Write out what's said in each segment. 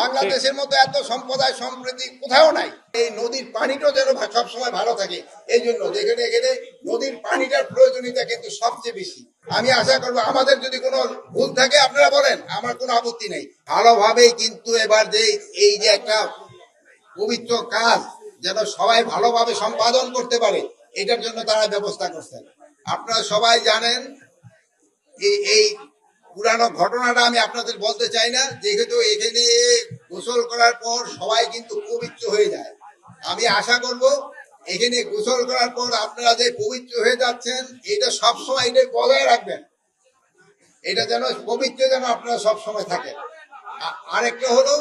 বাংলাদেশের মতো এত সম্প্রদায় সম্প্রীতি কোথাও নাই। এই নদীর পানিটা যেন সবসময় ভালো থাকে, এই জন্য যেখানে এখানে নদীর পানিটার প্রয়োজনীয়তা কিন্তু সবচেয়ে বেশি। আমি আশা করবো আমাদের যদি কোনো ভুল থাকে আপনারা বলেন, আমার কোনো আপত্তি নেই। ভালোভাবেই কিন্তু এবার যে এই যে একটা পবিত্র কাজ যেন সবাই ভালোভাবে সম্পাদন করতে পারে, এটার জন্য তারা ব্যবস্থা করছেন। আপনারা সবাই জানেন এই পুরানো ঘটনাটা আমি আপনাদের বলতে চাই না, যেহেতু এখানে গোসল করার পর সবাই কিন্তু পবিত্র হয়ে যায়। আমি আশা করব এখানে গোসল করার পর আপনারা যে পবিত্র হয়ে যাচ্ছেন, এটা সবসময় এটা বজায় রাখবেন, এটা যেন পবিত্র যেন আপনারা সবসময় থাকেন। আরেকটা হলো,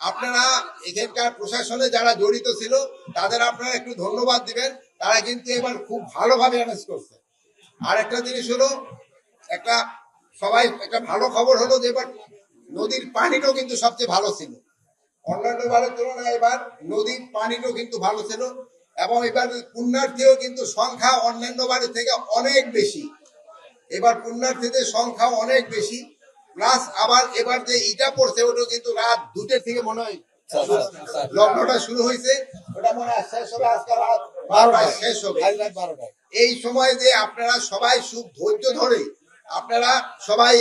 আপনারা এখানকার প্রশাসনে যারা জড়িত ছিল তাদের আপনারা একটু ধন্যবাদ দিবেন, তারা কিন্তু এবার খুব ভালোভাবে ম্যানেজ করছে। আরেকটা জিনিস হলো, একটা ভালো খবর হলো যে এবার নদীর পানিটাও কিন্তু সবচেয়ে ভালো ছিল। অন্যান্য বারের তুলনায় এবার নদীর পানিটাও কিন্তু ভালো ছিল, এবং এবার পুণ্যার্থীও কিন্তু সংখ্যা অন্যান্য বারের থেকে অনেক বেশি। এবার পুণ্যার্থীদের সংখ্যা অনেক বেশি, প্লাস আবার এবার যে ইটা পড়ছে ওটা কিন্তু রাত 2টার থেকে মনে হয় লগ্নটা শুরু হয়েছে, ওটা মনে হয় শেষ হবে আজকে রাত 12টায় শেষ হবে। এই সময় যে আপনারা সবাই খুব ধৈর্য ধরে আপনারা সবাই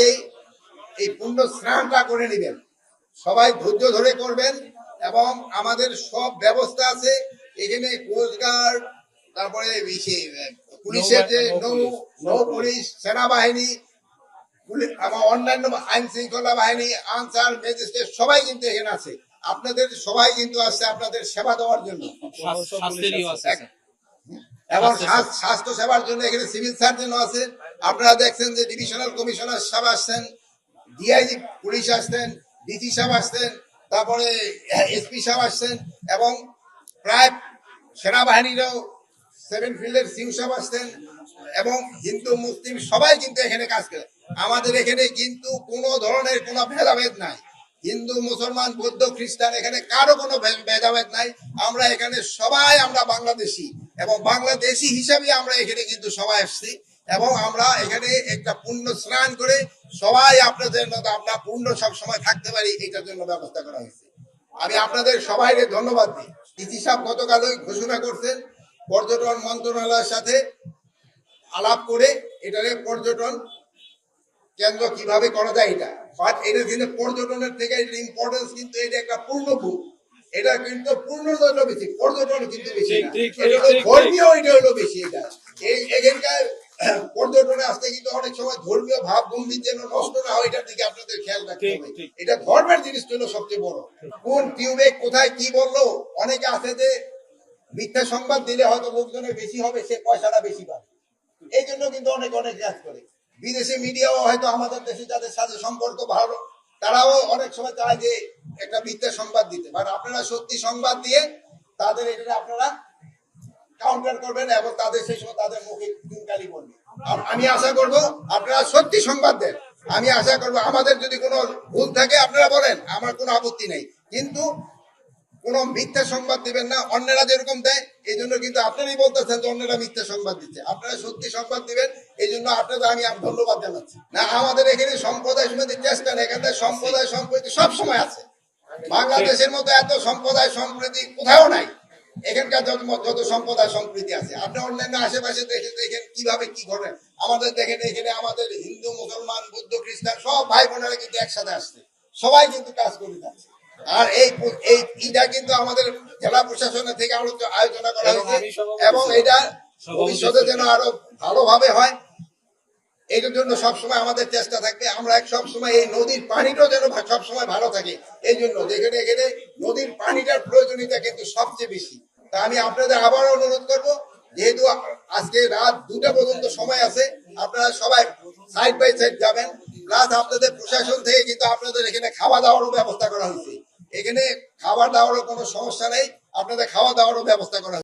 এই পুণ্য স্নানটা করে নেবেন, সবাই ধৈর্য ধরে করবেন। এবং আমাদের সব ব্যবস্থা আছে এখানে, কোস্টগার্ড, তারপরে পুলিশের যে নৌ পুলিশ, সেনাবাহিনী, এবং অন্যান্য আইন শৃঙ্খলা বাহিনী, আনসার, ম্যাজিস্ট্রেট সবাই কিন্তু এখানে আছে। আপনাদের সবাই কিন্তু আছে আপনাদের সেবা দেওয়ার জন্য, এবং স্বাস্থ্য সেবার জন্য এখানে সিভিল সার্জনও আছে। আপনারা দেখছেন যে ডিভিশনাল কমিশনার সাহেব আসছেন, ডিআইজি পুলিশ আসছেন, ডিসি সাহেব আসছেন, তারপরে এসপি সাহেব আসছেন, এবং প্রায় সেনাবাহিনীরও 7 ফিল্ডের সিউ সাহেব আসছেন, এবং হিন্দু মুসলিম সবাই কিন্তু এখানে কাজ করে। আমাদের এখানে কিন্তু কোনো ধরনের কোনো ভেদাভেদ নাই, হিন্দু মুসলমান বৌদ্ধ খ্রিস্টান এখানে কারো কোনো ভেদাভেদ নাই। আমরা এখানে সবাই আমরা বাংলাদেশি, এবং বাংলাদেশি হিসাবে আমরা এখানে কিন্তু সবাই আসছি, এবং আমরা এখানে একটা পুণ্য স্নান করে সবাই আপনাদের মতো আমরা পূর্ণ সব সময় থাকতে পারি, এটার জন্য ব্যবস্থা করা হয়েছে। আমি আপনাদের সবাইকে ধন্যবাদ দিই। ডিসি সাহেব গতকালই ঘোষণা করছেন পর্যটন মন্ত্রণালয়ের সাথে আলাপ করে এটারে পর্যটন কেন্দ্র কিভাবে করা যায় এটা, বাট এটা কিন্তু পর্যটনের থেকে ইম্পর্টেন্স কিন্তু এটা একটা পূর্ণভূত, এটা কিন্তু পূর্ণতা বেশি, পর্যটন কিন্তু বেশি না, ধর্মীয় এটা হলো বেশি। এটা এই এখানকার পর্যটনে আসতে কিন্তু অনেক সময় ধর্মীয় ভাব গম্ভীর যেন নষ্ট না হয়, এটার দিকে আপনাদের খেয়াল রাখতে হবে। এটা ধর্মের জিনিস হলো সবচেয়ে বড়। কোন টিউবে কোথায় কি বললো, অনেকে আছে যে মিথ্যা সংবাদ দিলে হয়তো লোকজনের বেশি হবে, সে পয়সাটা বেশি পাবে, এই জন্য কিন্তু অনেক কাজ করে। বিদেশি মিডিয়াও হয়তো আমাদের দেশে যাদের সাথে সম্পর্ক ভালো, তারাও অনেক সময় চায় যে একটা মিথ্যা সংবাদ দিতে, বাট আপনারা সত্যি সংবাদ দিয়ে তাদের এটা আপনারা কাউন্টার করবেন, এবং তাদের সেই সময় তাদের মুখে দিনকালি করবে। আমি আশা করব আপনারা সত্যি সংবাদ দেন। আমি আশা করব আমাদের যদি কোনো ভুল থাকে আপনারা বলেন, আমার কোনো আপত্তি নেই, কিন্তু কোনো মিথ্যা সংবাদ দিবেন না। অন্যরা যেরকম দেয়, এই জন্য কিন্তু আপনারাই বলতেছেন যে অন্যরা মিথ্যা সংবাদ দিচ্ছে, আপনারা সত্যি সংবাদ দিবেন, এই জন্য আপনাদের আমি ধন্যবাদ জানাচ্ছি। না, আমাদের এখানে সম্প্রদায় সমিতির চেষ্টা নেই, এখানে সম্প্রদায় সম্প্রীতি সব সময় আছে। বাংলাদেশের মতো এত সম্প্রদায় সম্প্রীতি কোথাও নাই। এখানকার যত সম্প্রদায় সম্প্রীতি আছে, আপনি অন্যান্য আশেপাশে দেখেন কিভাবে কি ঘটে। আমাদের দেখেন এখানে আমাদের হিন্দু মুসলমান বৌদ্ধ খ্রিস্টান সব ভাই বোনেরা কিন্তু একসাথে আসছে, সবাই কিন্তু কাজ করে যাচ্ছে। আর এই ঈদটা কিন্তু আমাদের জেলা প্রশাসনের থেকে আলোচনা করা হয়েছে, এবং এটা ভবিষ্যতে যেন আরো ভালোভাবে হয়, এটার জন্য সবসময় আমাদের চেষ্টা থাকবে। আমরা সবসময় এই নদীর পানিটাও যেন সবসময় ভালো থাকে, এই জন্য যেখানে এখানে নদীর পানিটার প্রয়োজনীয়তা কিন্তু সবচেয়ে বেশি। তা আমি আপনাদের আবারও অনুরোধ করব, যেহেতু আজকে রাত 2টা পর্যন্ত সময় আছে, আপনারা সবাই সাইড বাই সাইড যাবেন, প্লাস আপনাদের প্রশাসন থেকে কিন্তু আপনাদের এখানে খাওয়া দাওয়ারও ব্যবস্থা করা হয়েছে। এখানে খাবার দাওয়ারও কোনো সমস্যা নেই, আপনাদের খাওয়া দাওয়ারও ব্যবস্থা করা হয়েছে।